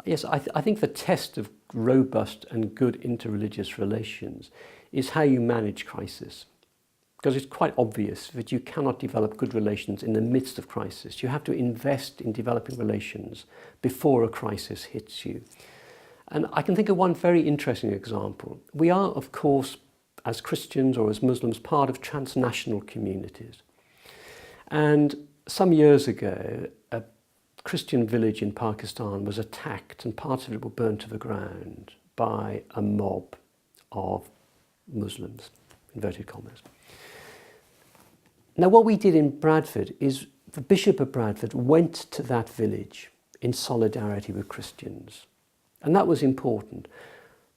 Yes, I think the test of robust and good interreligious relations is how you manage crisis. Because it's quite obvious that you cannot develop good relations in the midst of crisis. You have to invest in developing relations before a crisis hits you. And I can think of one very interesting example. We are, of course, as Christians or as Muslims, part of transnational communities. And some years ago, a Christian village in Pakistan was attacked and parts of it were burned to the ground by a mob of Muslims, inverted commas. Now, what we did in Bradford is the Bishop of Bradford went to that village in solidarity with Christians. And that was important.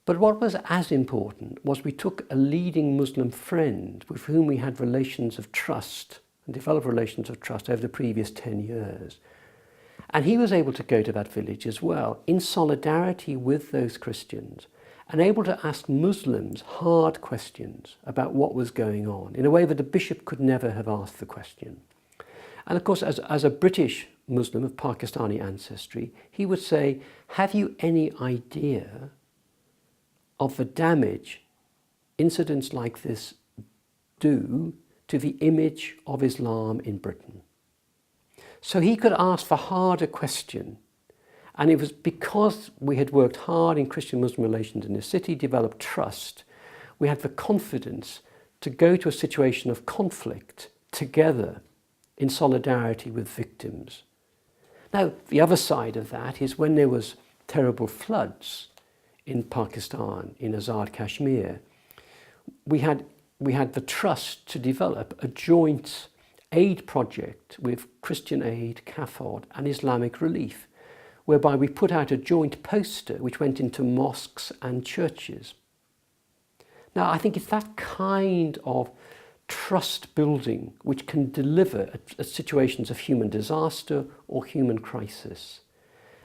But what was as important was we took a leading Muslim friend with whom we had relations of trust and developed relations of trust over the previous 10 years. And he was able to go to that village as well in solidarity with those Christians and able to ask Muslims hard questions about what was going on in a way that a bishop could never have asked the question. And of course, as a British Muslim of Pakistani ancestry, he would say, have you any idea of the damage incidents like this do to the image of Islam in Britain? So he could ask the harder question. And it was because we had worked hard in Christian-Muslim relations in the city, developed trust, we had the confidence to go to a situation of conflict together in solidarity with victims. Now, the other side of that is when there was terrible floods in Pakistan, in Azad Kashmir, we had the trust to develop a joint aid project with Christian Aid, CAFOD and Islamic Relief, whereby we put out a joint poster which went into mosques and churches. Now, I think it's that kind of trust building which can deliver at situations of human disaster or human crisis.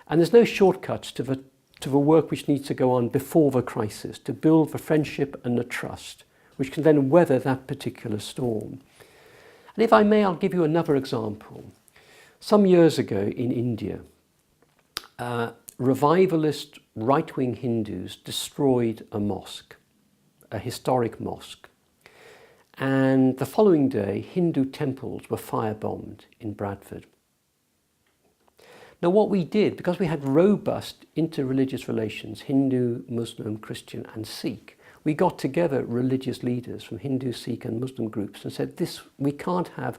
And there's no shortcuts to the work which needs to go on before the crisis to build the friendship and the trust which can then weather that particular storm. And if I may, I'll give you another example. Some years ago in India, revivalist right-wing Hindus destroyed a mosque, a historic mosque. And the following day, Hindu temples were firebombed in Bradford. Now what we did, because we had robust interreligious relations, Hindu, Muslim, Christian and Sikh, we got together religious leaders from Hindu, Sikh and Muslim groups and said, we can't have,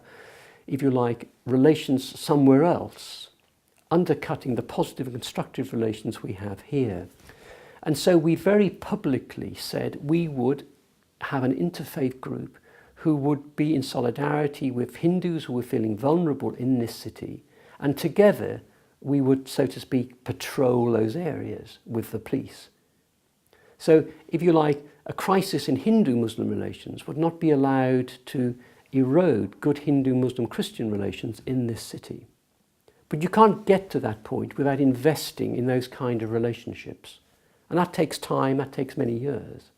if you like, relations somewhere else undercutting the positive and constructive relations we have here. And so we very publicly said we would have an interfaith group who would be in solidarity with Hindus who were feeling vulnerable in this city, and together we would, so to speak, patrol those areas with the police. So, if you like, a crisis in Hindu-Muslim relations would not be allowed to erode good Hindu-Muslim-Christian relations in this city. But you can't get to that point without investing in those kind of relationships. And that takes time, that takes many years.